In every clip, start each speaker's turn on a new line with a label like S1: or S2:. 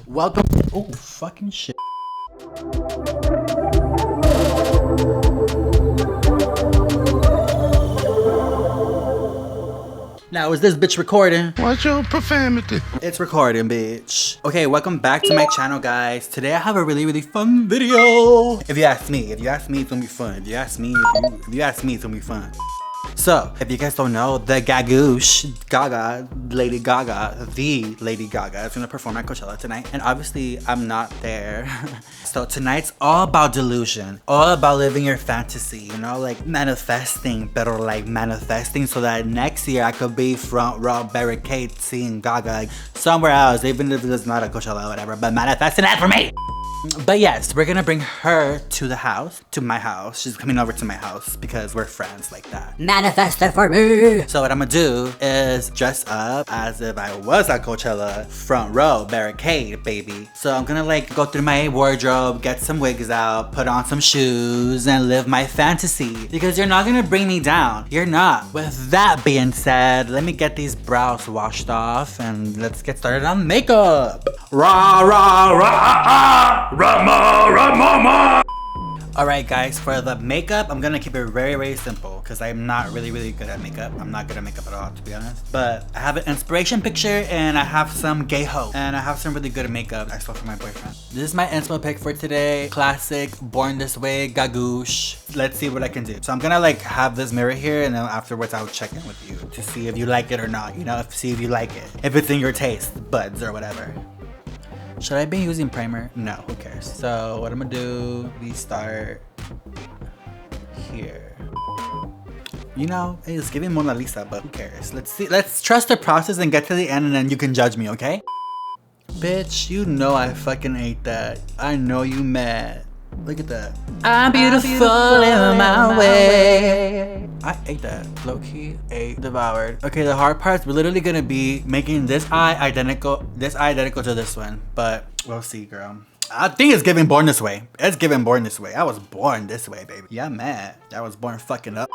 S1: Welcome. Oh, fucking shit. Now, is this bitch recording?
S2: What's your profanity?
S1: It's recording, bitch. Okay, welcome back to my channel, guys. Today I have a really fun video. If you ask me, it's gonna be fun. If you ask me, it's gonna be fun. So, if you guys don't know, the Gaga, Lady Gaga, the Lady Gaga is gonna perform at Coachella tonight. And obviously, I'm not there. So tonight's all about delusion. All about living your fantasy, you know? Like manifesting, but like manifesting so that next year I could be front row barricade seeing Gaga somewhere else, even if it's not a Coachella or whatever, but manifesting that for me. But yes, we're gonna bring her to the house, to my house. She's coming over to my house because we're friends like that.
S3: Manifest it for me!
S1: So what I'm gonna do is dress up as if I was at Coachella, front row, barricade, baby. So I'm gonna like go through my wardrobe, get some wigs out, put on some shoes, and live my fantasy. Because you're not gonna bring me down. You're not. With that being said, let me get these brows washed off and let's get started on makeup. Rah, rah, rah, Rama. Alright guys, for the makeup, I'm gonna keep it very simple because I'm not really good at makeup. I'm not good at makeup at all, to be honest. But I have an inspiration picture and I have some gay hoe. And I have some really good makeup I stole from my boyfriend. This is my inspo pick for today. Classic, born this way, gagoosh. Let's see what I can do. So I'm gonna like have this mirror here and then afterwards I'll check in with you to see if you like it or not. You know, see if you like it. If it's in your taste, buds or whatever. Should I be using primer? No, who cares? So what I'm gonna do, we start here. You know, it's giving Mona Lisa, but who cares? Let's see, let's trust the process and get to the end and then you can judge me, okay? Bitch, you know I fucking ate that. I know you mad. Look at that. I'm beautiful in my way. I ate that. Low-key, ate, devoured. Okay, the hard part's literally gonna be making this eye identical to this one. But we'll see, girl. I think it's giving born this way. It's giving born this way. I was born this way, baby. Yeah, I'm mad. I was born fucking up.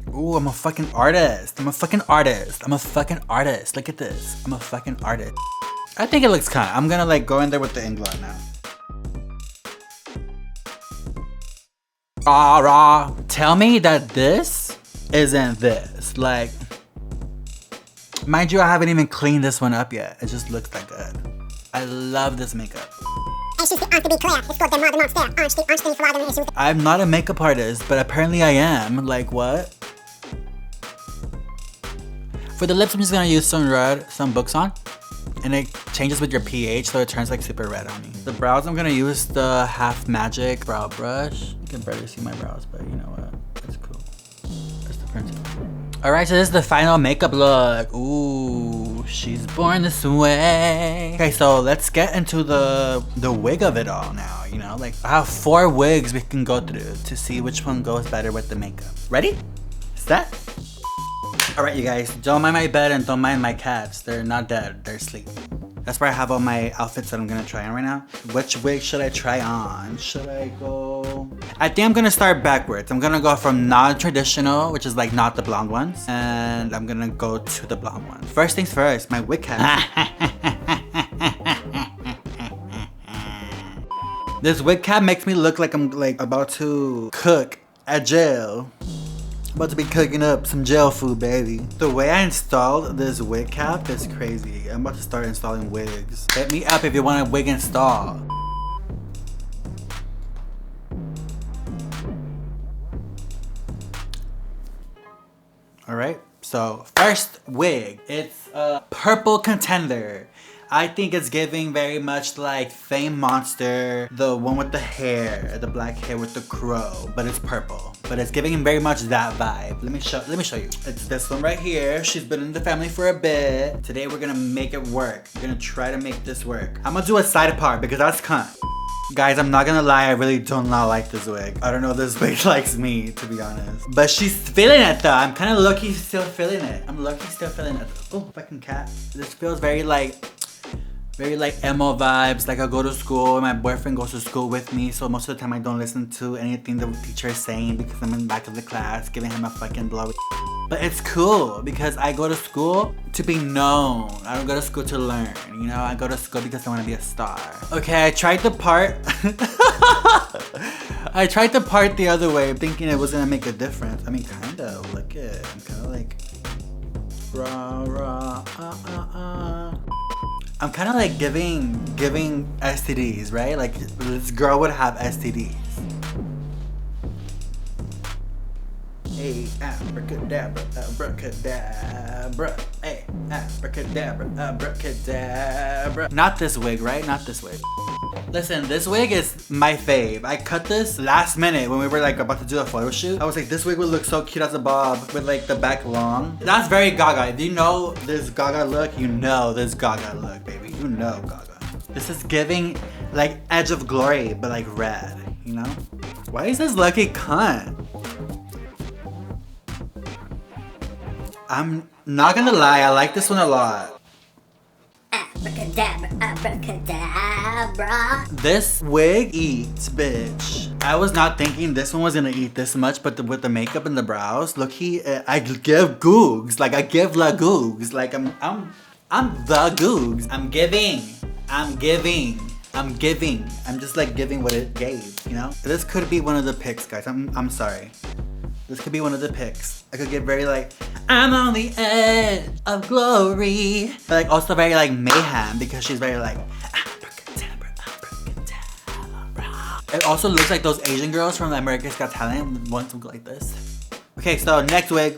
S1: Ooh, I'm a fucking artist. I'm a fucking artist. Look at this. I'm a fucking artist. I think it looks kind. I'm gonna like go in there with the ink blot now. Rah. Tell me that this isn't this. Like, mind you, I haven't even cleaned this one up yet. It just looks that good. I love this makeup. I'm not a makeup artist, but apparently I am. Like, what? For the lips, I'm just gonna use some red, some books on. And it changes with your pH, so it turns like super red on me. The brows, I'm gonna use the Half Magic brow brush. You can barely see my brows, but you know what? It's cool. That's the principle. Alright, so this is the final makeup look. Ooh, she's born this way. Okay, so let's get into the wig of it all now, you know? Like, I have 4 wigs we can go through to see which one goes better with the makeup. Ready? Set? Alright, you guys, don't mind my bed and don't mind my cats. They're not dead, they're asleep. That's where I have all my outfits that I'm gonna try on right now. Which wig should I try on? Should I go? I think I'm gonna start backwards. I'm gonna go from non-traditional, which is like not the blonde ones. And I'm gonna go to the blonde one. First things first, my wig cap. This wig cap makes me look like I'm like about to cook at jail. About to be cooking up some jail food, baby. The way I installed this wig cap is crazy. I'm about to start installing wigs. Hit me up if you want a wig install. Alright, so first wig. It's a purple contender. I think it's giving very much like Fame Monster, the one with the hair, the black hair with the crow, but it's purple. But it's giving him very much that vibe. Let me show you. It's this one right here. She's been in the family for a bit. Today we're gonna make it work. We're gonna try to make this work. I'm gonna do a side part because that's cunt. Guys, I'm not gonna lie, I really do not like this wig. I don't know if this wig likes me, to be honest. But she's feeling it though. I'm kind of lucky still feeling it. I'm lucky still feeling it. Oh, fucking cat. This feels very like Very like emo vibes. Like I go to school and my boyfriend goes to school with me. So most of the time I don't listen to anything the teacher is saying because I'm in the back of the class giving him a fucking blow. But it's cool because I go to school to be known. I don't go to school to learn, you know? I go to school because I want to be a star. Okay, I tried to part. I tried to part the other way thinking it was gonna make a difference. I mean, kind of. Look at it. I'm kind of like, rah, rah, I'm kind of like giving STDs, right? Like this girl would have STDs. Hey, abracadabra, abracadabra. Hey, abracadabra, abracadabra. Not this wig, right? Not this wig. Listen, this wig is my fave. I cut this last minute when we were like about to do a photo shoot. I was like, this wig would look so cute as a bob with like the back long. That's very Gaga. If you know this Gaga look, you know this Gaga look, baby. You know Gaga. This is giving like Edge of Glory, but like red, you know? Why is this lucky cunt? I'm not gonna lie, I like this one a lot.
S2: Abracadabra, abracadabra.
S1: This wig eats, bitch. I was not thinking this one was gonna eat this much, but with the makeup and the brows, look, I give googs. Like I give la googs. Like I'm the googs. I'm giving. I'm just like giving what it gave, you know? This could be one of the picks, guys. I'm sorry. This could be one of the picks. I could get very like, I'm on the edge of glory. But like also very like mayhem because she's very like, abracadabra, abracadabra. It also looks like those Asian girls from America's Got Talent want to look like this. Okay, so next wig.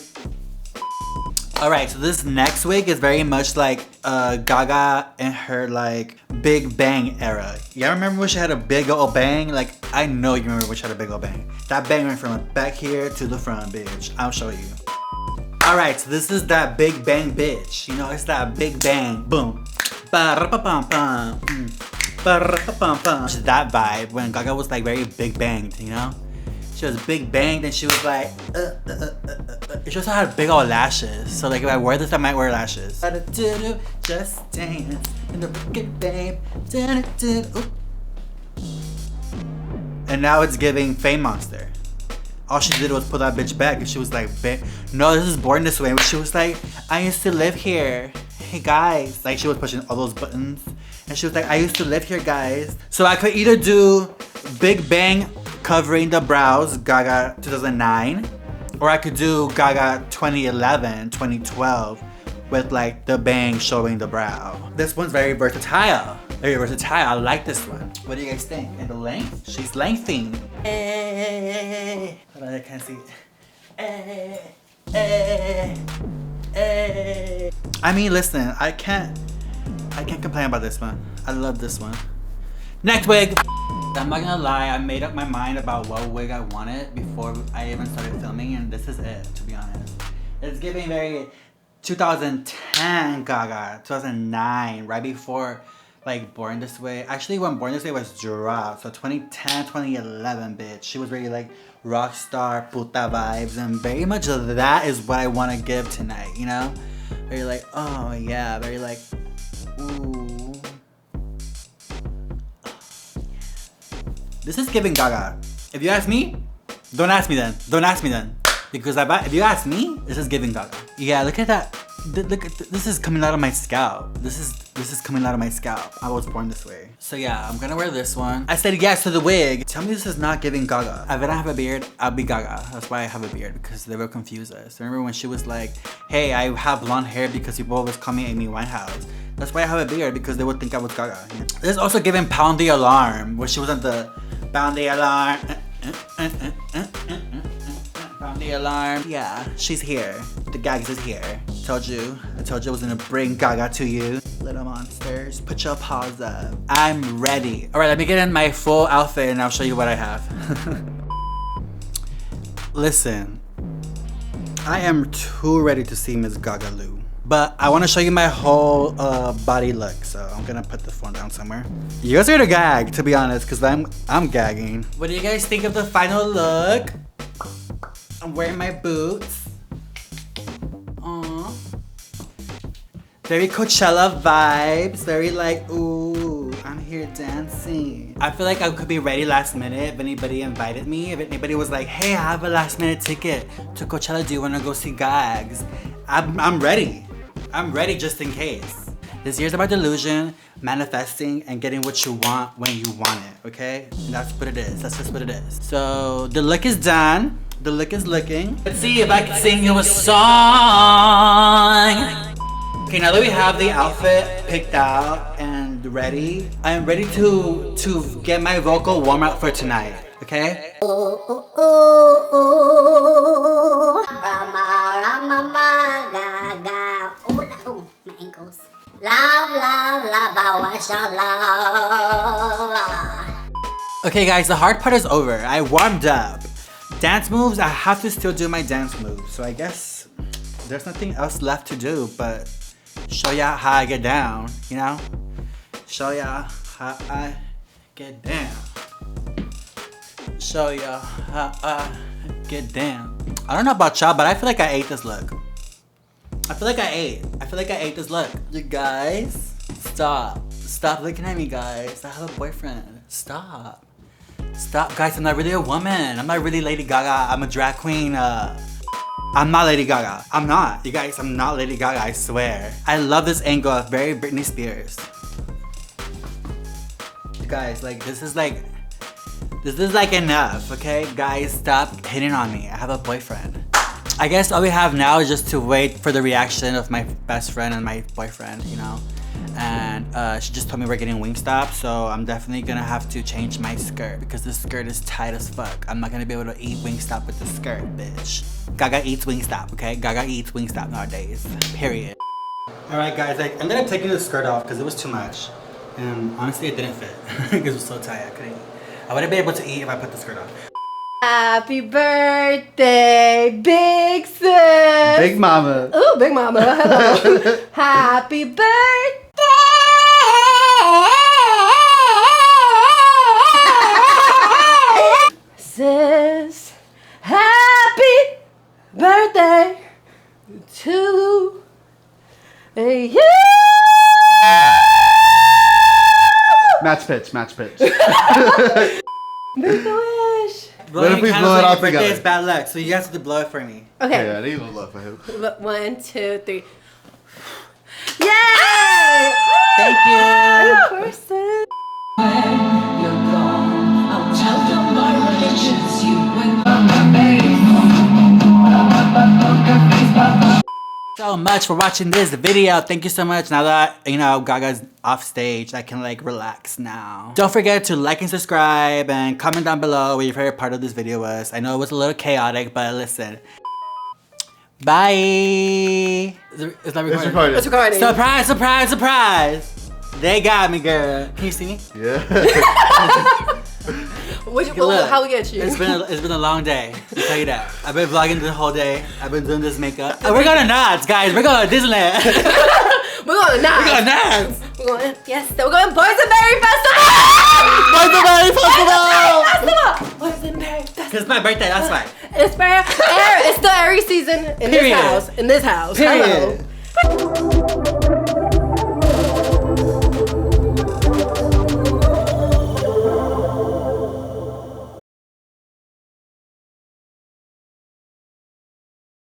S1: Alright, so this next wig is very much like Gaga in her like Big Bang era. Y'all remember when she had a big old bang? Like, I know you remember when she had a big old bang. That bang went from back here to the front, bitch. I'll show you. Alright, so this is that Big Bang bitch. You know, it's that Big Bang. Boom. Ba-ra-pa-pum-pum. Ba-ra-pa-pum-pum. It's that vibe when Gaga was like very Big Banged, you know? She was Big Banged and she was like, She also had big old lashes. So like if I wear this, I might wear lashes. Just dance in the Big Bang. And now it's giving Fame Monster. All she did was pull that bitch back and she was like, no, this is Born This Way. She was like, I used to live here. Hey guys. Like she was pushing all those buttons. And she was like, I used to live here, guys. So I could either do Big Bang covering the brows, Gaga 2009. Or I could do Gaga 2011, 2012 with like the bang showing the brow. This one's very versatile. Very versatile. I like this one. What do you guys think? And the length? She's lengthening. Hold on, I can't see. I mean, listen, I can't complain about this one. I love this one. Next wig. I'm not gonna lie, I made up my mind about what wig I wanted before I even started filming, and this is it, to be honest. It's giving very 2010 Gaga, 2009, right before like Born This Way. Actually, when Born This Way was dropped, so 2010, 2011, bitch. She was very like rock star, puta vibes, and very much of that is what I want to give tonight, you know? Very like, oh yeah, very like, ooh. This is giving Gaga. If you ask me, don't ask me then. Don't ask me then. Because if you ask me, this is giving Gaga. Yeah, look at that. Look at this is coming out of my scalp. This is coming out of my scalp. I was born this way. So yeah, I'm gonna wear this one. I said yes to the wig. Tell me this is not giving Gaga. If I don't have a beard, I'll be Gaga. That's why I have a beard, because they will confuse us. Remember when she was like, hey, I have blonde hair because people always call me Amy Winehouse. That's why I have a beard, because they would think I was Gaga. This is also giving Pound the Alarm, where she was at the Pound the Alarm. Pound the Alarm. Yeah, she's here. The Gags is here. I told you I was gonna bring Gaga to you. Little monsters, put your paws up. I'm ready. All right, let me get in my full outfit and I'll show you what I have. Listen, I am too ready to see Miss Gaga Lou. But I want to show you my whole body look, so I'm gonna put the phone down somewhere. You guys are gonna gag, to be honest, because I'm gagging. What do you guys think of the final look? I'm wearing my boots. Aww. Very Coachella vibes. Very like, ooh, I'm here dancing. I feel like I could be ready last minute if anybody invited me. If anybody was like, hey, I have a last minute ticket to Coachella. Do you want to go see Gags? I'm ready. I'm ready just in case. This year's about delusion, manifesting, and getting what you want when you want it, okay? And that's what it is. That's just what it is. So the look is done. The look is looking. Let's see if I can sing you a song. Okay, now that we have the outfit picked out and ready, I am ready to get my vocal warm up for tonight, okay?
S2: Ooh, ooh, ooh, ooh. Rama, rama, gaga. Oh, my ankles. Love, love, love, I want your love.
S1: Okay guys, the hard part is over. I warmed up. Dance moves, I have to still do my dance moves. So I guess there's nothing else left to do but show y'all how I get down, you know? Show y'all how I get down. Show y'all how I get down. I don't know about y'all, but I feel like I ate this look. I feel like I ate this look. You guys, stop. Stop looking at me, guys. I have a boyfriend. Stop. Stop, guys, I'm not really a woman. I'm not really Lady Gaga. I'm a drag queen. I'm not Lady Gaga. I'm not. You guys, I'm not Lady Gaga, I swear. I love this angle. Very Britney Spears. You guys, like, this is like enough, okay? Guys, stop hitting on me. I have a boyfriend. I guess all we have now is just to wait for the reaction of my best friend and my boyfriend, you know? And she just told me we're getting Wingstop, so I'm definitely gonna have to change my skirt because this skirt is tight as fuck. I'm not gonna be able to eat Wingstop with the skirt, bitch. Gaga eats Wingstop, okay? Gaga eats Wingstop nowadays, period. Alright guys, like, I ended up taking the skirt off because it was too much. And honestly, it didn't fit because it was so tight, I couldn't eat. I wouldn't be able to eat if I put the skirt on.
S3: Happy birthday, big sis.
S4: Big mama.
S3: Ooh, big mama. Hello. Happy birthday. Sis, happy birthday to you.
S4: Match pitch, match pitch.
S3: Make a wish.
S4: What if we blow it out together?
S1: It's bad luck, so you guys have to blow it for me.
S3: Okay.
S4: Yeah, I need a little love for him.
S3: 1, 2, 3. Yay!
S1: Thank you.
S3: Of course, sis.
S5: You're gone. I'll tell them my religion's you and
S1: So much for watching this video. Thank you so much. Now that, you know, Gaga's off stage, I can like relax now. Don't forget to like and subscribe and comment down below what your favorite part of this video was. I know it was a little chaotic, but listen. Bye. It's not recording.
S4: It's recording.
S3: It's recording.
S1: Surprise, surprise, surprise. They got me, girl. Can you see me?
S4: Yeah.
S3: How we get you?
S1: It's been a long day. I'll tell you that. I've been vlogging the whole day. I've been doing this makeup. We're going to Knott's, guys. We're going to Disneyland.
S3: We're going to Knott's.
S1: We're going to Knott's.
S3: We're going. Yes, we're going Boysenberry Festival.
S1: Boysenberry Festival.
S3: Boysenberry Festival.
S1: Because it's my birthday, that's why.
S3: It's still every season in
S1: Period.
S3: this house. In this house.
S1: Period.
S3: Hello.